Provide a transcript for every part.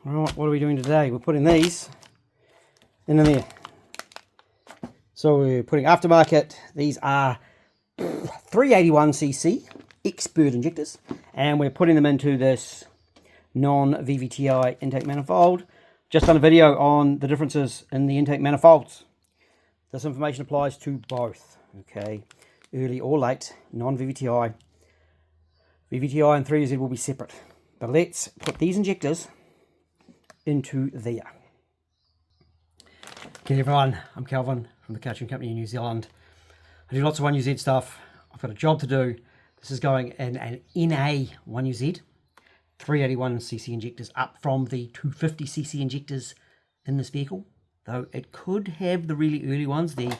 Alright, what are we doing today? We're putting these in there. So we're putting aftermarket. These are 381cc expert injectors, and we're putting them into this non-VVTi intake manifold. Just done a video on the differences in the intake manifolds. This information applies to both, okay, early or late, non-VVTi. VVTi and 3Z will be separate. But let's put these injectors into there. Okay everyone, I'm Calvin from the Coaching Company in New Zealand. I do lots of 1UZ stuff. I've got a job to do. This is going in an NA 1UZ, 381cc injectors up from the 250cc injectors in this vehicle. Though it could have the really early ones, the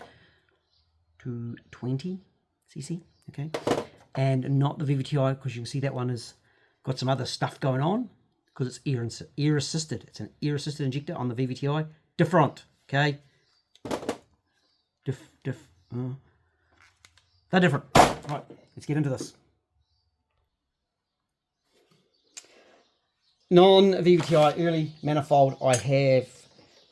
220cc, okay? And not the VVTi, because you can see that one has got some other stuff going on because it's ear assisted. It's an ear assisted injector on the VVTi. Different, okay? They're different. Right, let's get into this. Non-VVTi early manifold, I have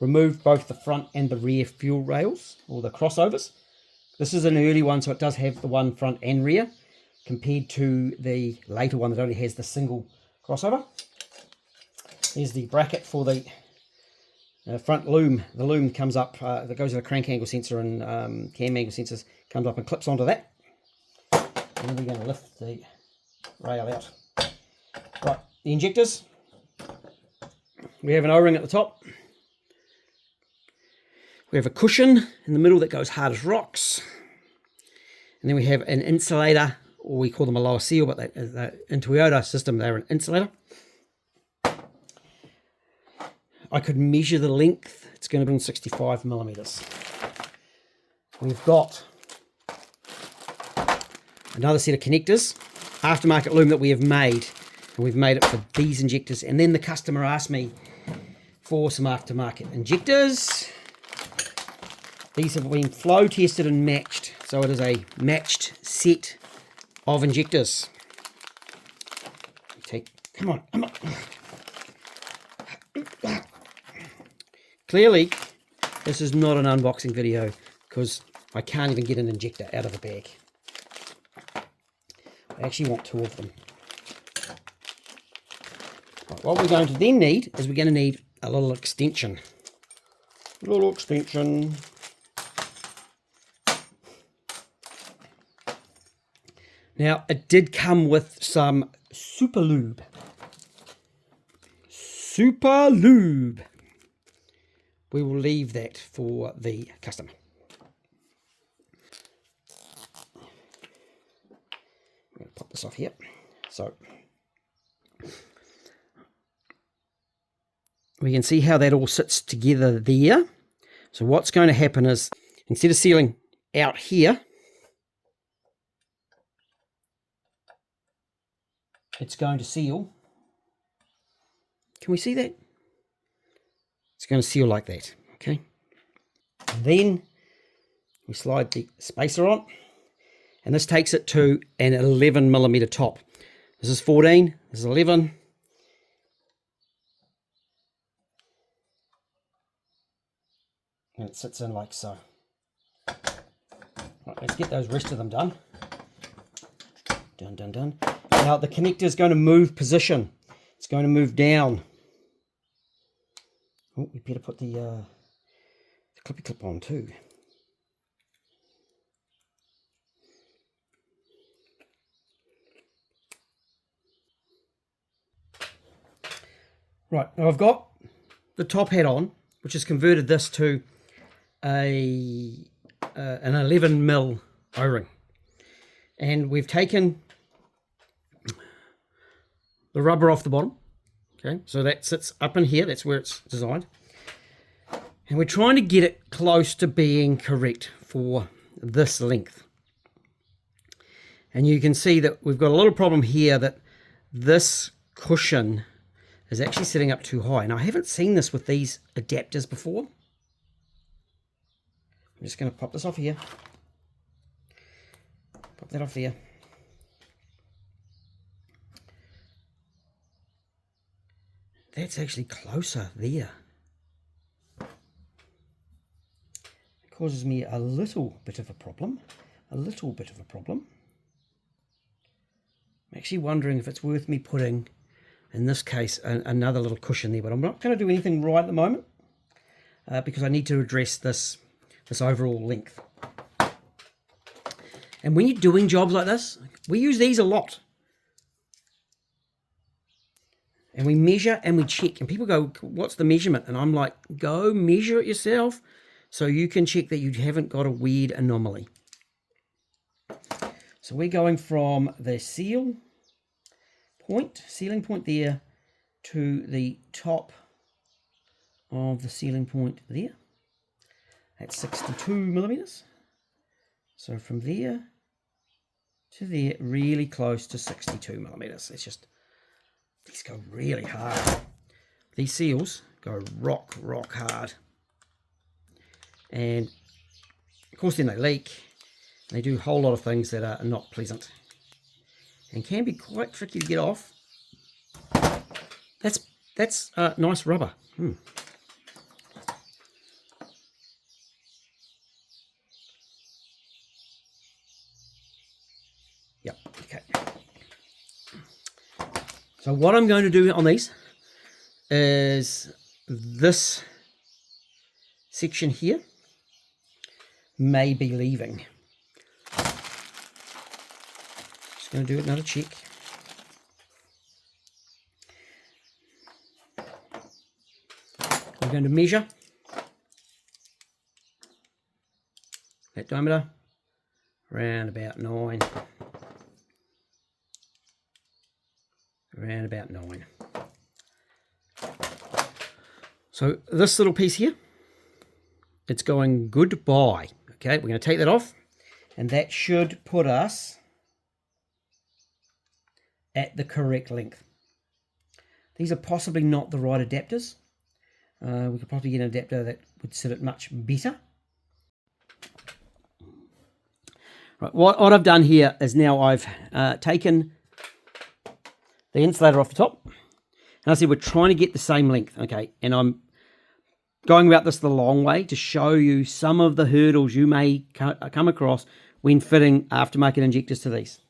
removed both the front and the rear fuel rails, or the crossovers. This is an early one, so it does have the one front and rear, compared to the later one that only has the single crossover. Here's the bracket for the front loom. The loom comes up, that goes to the crank angle sensor and cam angle sensors, comes up and clips onto that. And then we're going to lift the rail out. Right, the injectors. We have an O-ring at the top. We have a cushion in the middle that goes hard as rocks. And then we have an insulator, or we call them a lower seal, but in Toyota system, they're an insulator. I could measure the length. It's going to be 65 millimeters. We've got another set of connectors, aftermarket loom that we have made. And we've made it for these injectors. And then the customer asked me for some aftermarket injectors. These have been flow tested and matched. So it is a matched set of injectors. Come on. Clearly, this is not an unboxing video because I can't even get an injector out of the bag. I actually want two of them. Right, what we're going to then need is we're going to need a little extension. Now, it did come with some super lube. We will leave that for the customer. I'm going to pop this off here. So, we can see how that all sits together there. So what's going to happen is, instead of sealing out here, it's going to seal. Can we see that? It's going to seal like that, okay? And then we slide the spacer on, and this takes it to an 11 millimeter top. This is 14, this is 11. And it sits in like so. Right, let's get those rest of them done. Done. Now the connector is going to move position. It's going to move down. Oh, we better put the clippy clip on too. Right, now I've got the top hat on, which has converted this to an 11 mil O-ring. And we've taken the rubber off the bottom. Okay, so that sits up in here. That's where it's designed. And we're trying to get it close to being correct for this length. And you can see that we've got a little problem here, that this cushion is actually sitting up too high. Now, I haven't seen this with these adapters before. I'm just going to pop this off here. Pop that off there. That's actually closer there. It causes me a little bit of a problem. I'm actually wondering if it's worth me putting, in this case, another little cushion there, but I'm not going to do anything right at the moment because I need to address this overall length. And when you're doing jobs like this, we use these a lot. And we measure and we check. And people go, what's the measurement? And I'm like, go measure it yourself so you can check that you haven't got a weird anomaly. So we're going from the sealing point there to the top of the sealing point there. That's 62 millimeters. So from there to there, really close to 62 millimeters. It's just, these go really hard. These seals go rock hard. And of course then they leak. They do a whole lot of things that are not pleasant and can be quite tricky to get off. That's nice rubber. Yep, okay. So what I'm going to do on these is this section here may be leaving. Just going to do another check. I'm going to measure that diameter around about 9. Around about 9. So this little piece here, it's going goodbye. Okay, we're going to take that off, and that should put us at the correct length. These are possibly not the right adapters. We could probably get an adapter that would sit it much better. Right, what I've done here is now I've taken the insulator off the top, and I said we're trying to get the same length, okay, and I'm going about this the long way to show you some of the hurdles you may come across when fitting aftermarket injectors to these.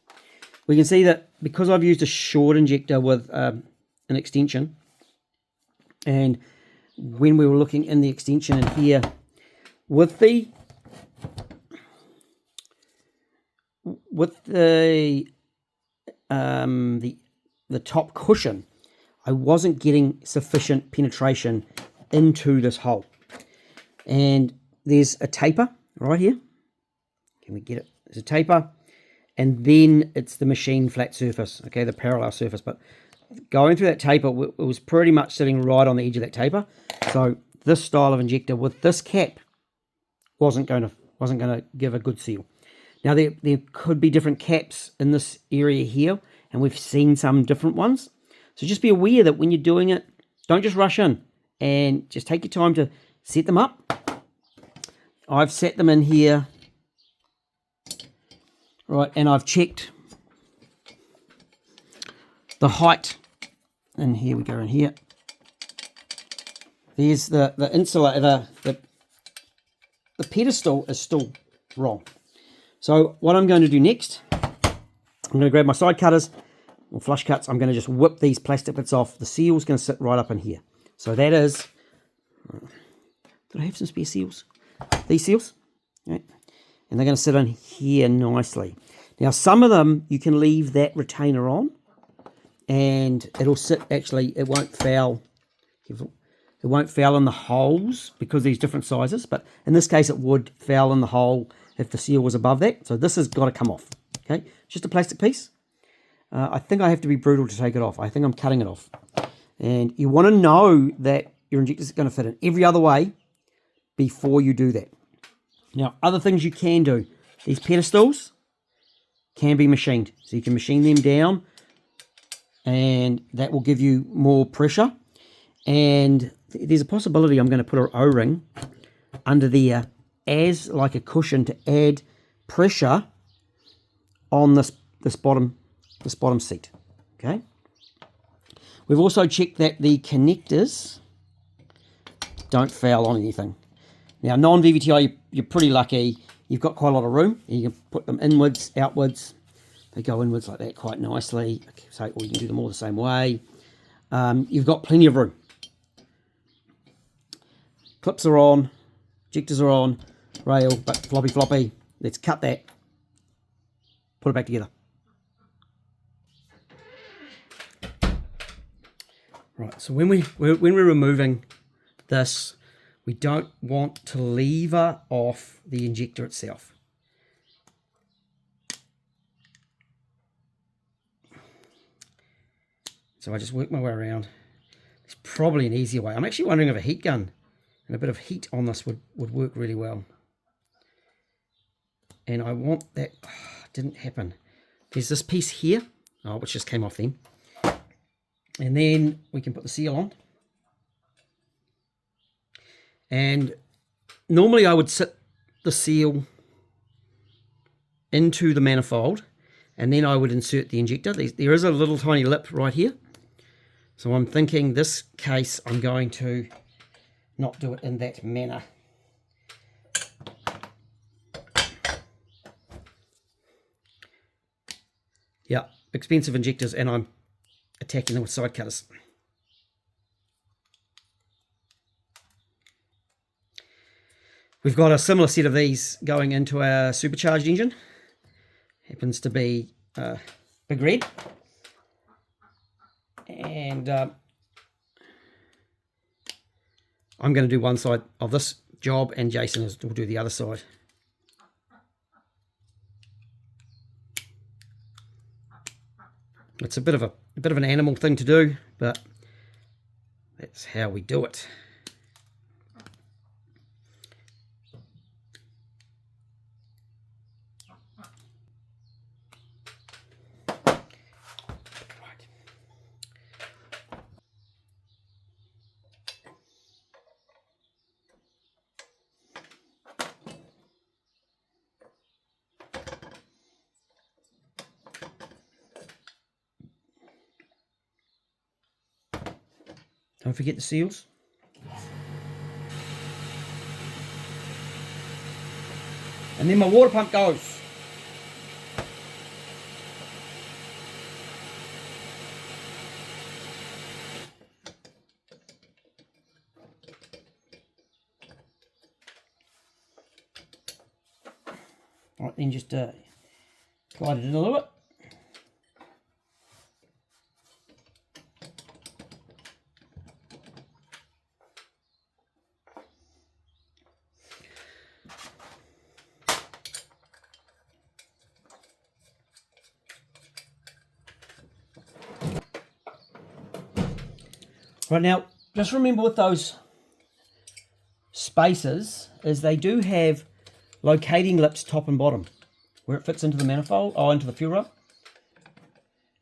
We can see that because I've used a short injector with an extension, and when we were looking in the extension in here with the top cushion, I wasn't getting sufficient penetration into this hole. And there's a taper right here. Can we get it? There's a taper, and then it's the machine flat surface, okay, the parallel surface. But going through that taper, it was pretty much sitting right on the edge of that taper. So this style of injector with this cap wasn't going to give a good seal. Now there could be different caps in this area here, and we've seen some different ones. So just be aware that when you're doing it, don't just rush in, and just take your time to set them up. I've set them in here, right, and I've checked the height. And here we go in here. There's the insulator, the pedestal is still wrong. So what I'm going to do next, I'm going to grab my side cutters or flush cuts. I'm going to just whip these plastic bits off. The seal's going to sit right up in here. So that is, did I have some spare seals? These seals, right? And they're going to sit in here nicely. Now some of them you can leave that retainer on, and it'll sit, actually it won't foul. It won't foul in the holes because these different sizes, but in this case it would foul in the hole if the seal was above that. So this has got to come off. Okay, just a plastic piece. I think I have to be brutal to take it off. I think I'm cutting it off. And you want to know that your injector is going to fit in every other way before you do that. Now, other things you can do. These pedestals can be machined. So you can machine them down, and that will give you more pressure. And there's a possibility I'm going to put an O-ring under there as like a cushion to add pressure on this bottom seat. Okay, We've also checked that the connectors don't foul on anything. Now, non-VVTi, you're pretty lucky. You've got quite a lot of room. You can put them inwards, outwards. They go inwards like that quite nicely. So, or you can do them all the same way. You've got plenty of room. Clips are on, injectors are on, rail, but floppy. Let's cut that, put it back together. Right, so when we're removing this, we don't want to lever off the injector itself. So I just work my way around. There's probably an easier way. I'm actually wondering if a heat gun and a bit of heat on this would work really well. And I want that, didn't happen. There's this piece here, which just came off then. And then we can put the seal on. And normally I would sit the seal into the manifold and then I would insert the injector. There is a little tiny lip right here. So I'm thinking this case I'm going to not do it in that manner. Yeah, expensive injectors, and I'm attacking them with side cutters. We've got a similar set of these going into our supercharged engine. Happens to be Big Red. And I'm going to do one side of this job, and Jason will do the other side. It's a bit of an animal thing to do, but that's how we do it. Don't forget the seals. And then my water pump goes. Right, then just slide it in a little bit. Right, now, just remember with those spacers is they do have locating lips top and bottom where it fits into the manifold, into the fuel rod.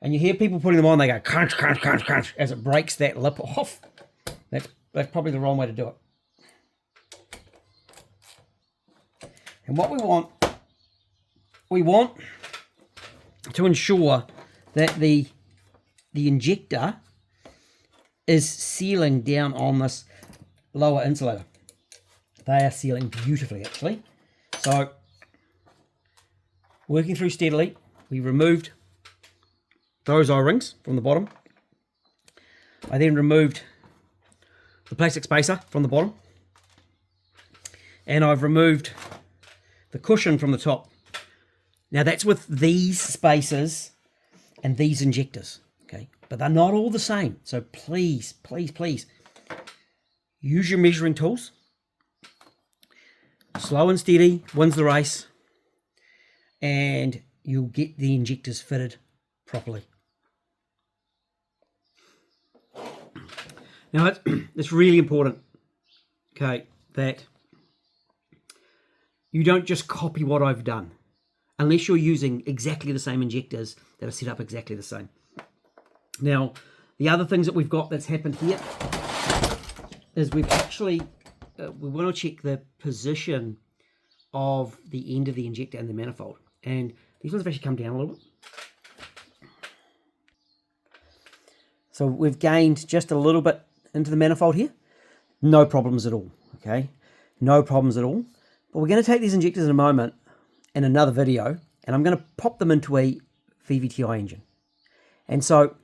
And you hear people putting them on, they go crunch, crunch, crunch, crunch as it breaks that lip off. That's probably the wrong way to do it. And what we want to ensure that the injector is sealing down on this lower insulator. They are sealing beautifully, actually. So, working through steadily, we removed those O-rings from the bottom. I then removed the plastic spacer from the bottom. And I've removed the cushion from the top. Now that's with these spacers and these injectors, okay? But they're not all the same. So please, please, please, use your measuring tools. Slow and steady wins the race, and you'll get the injectors fitted properly. Now it's really important, okay, that you don't just copy what I've done, unless you're using exactly the same injectors that are set up exactly the same. Now, the other things that we've got that's happened here is we've actually, we want to check the position of the end of the injector and the manifold. And these ones have actually come down a little bit. So we've gained just a little bit into the manifold here. No problems at all, okay? No problems at all. But we're going to take these injectors in a moment in another video, and I'm going to pop them into a Vvti engine. And so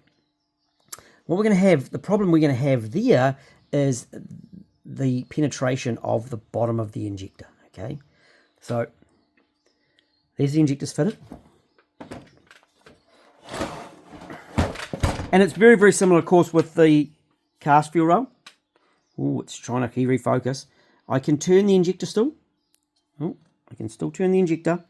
what we're going to have, the problem we're going to have there is the penetration of the bottom of the injector, okay? So there's the injectors fitted. And it's very, very similar, of course, with the cast fuel rail. Oh, it's trying to key refocus. I can turn the injector still. Oh, I can still turn the injector.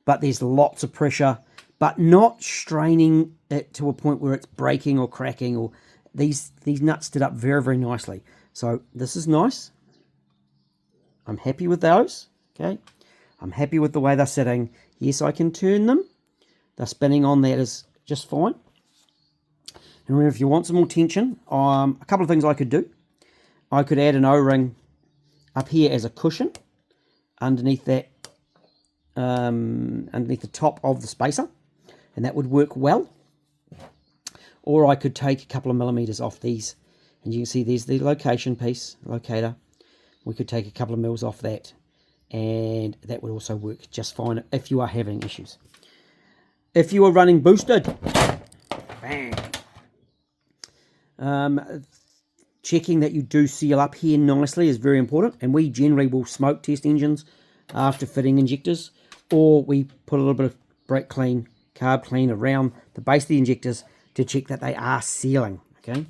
But there's lots of pressure, but not straining it to a point where it's breaking or cracking. Or these nuts stood up very, very nicely. So this is nice. I'm happy with those. Okay. I'm happy with the way they're sitting. Yes, I can turn them. They're spinning on, that is just fine. And remember, if you want some more tension, a couple of things I could do. I could add an O-ring up here as a cushion underneath that, underneath the top of the spacer, and that would work well. Or I could take a couple of millimeters off these, and you can see there's the location piece, locator. We could take a couple of mils off that, and that would also work just fine if you are having issues. If you are running boosted, bang. Checking that you do seal up here nicely is very important, and we generally will smoke test engines after fitting injectors, or we put a little bit of brake clean, carb clean around the base of the injectors to check that they are sealing. Okay.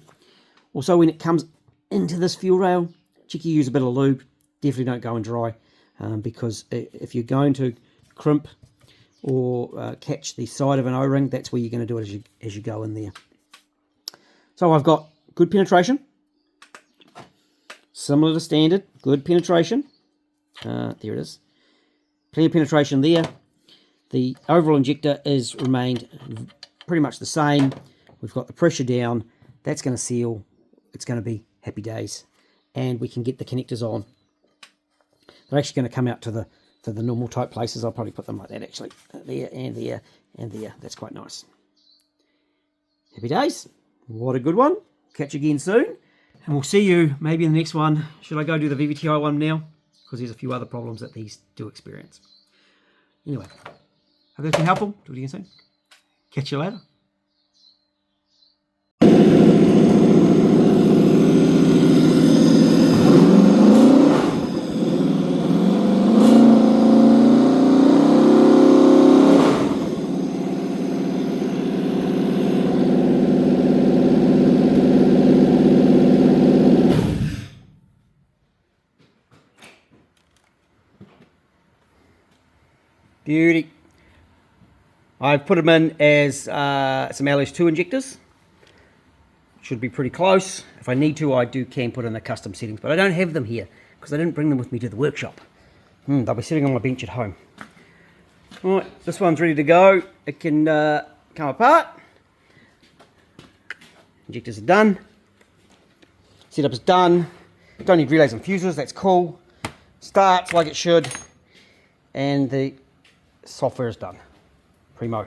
Also, when it comes into this fuel rail, check you use a bit of lube. Definitely don't go and dry, because if you're going to crimp or catch the side of an O-ring, that's where you're going to do it as you go in there. So I've got good penetration, similar to standard, good penetration. There it is. Plenty of penetration there. The overall injector is remained pretty much the same. We've got the pressure down. That's going to seal. It's going to be happy days. And we can get the connectors on. They're actually going to come out to the normal type places. I'll probably put them like that actually. There and there and there. That's quite nice. Happy days. What a good one. Catch you again soon. And we'll see you maybe in the next one. Should I go do the Vvti one now? Because there's a few other problems that these do experience. Anyway, hope that's been helpful. Do it again soon. Catch you later. Beauty. I've put them in as some LS2 injectors. Should be pretty close. If I need to, I can put in the custom settings, but I don't have them here because I didn't bring them with me to the workshop. They'll be sitting on my bench at home. All right, this one's ready to go. It can come apart. Injectors are done. Setup is done. Don't need relays and fuses, that's cool. Starts like it should. And the software is done. Primo.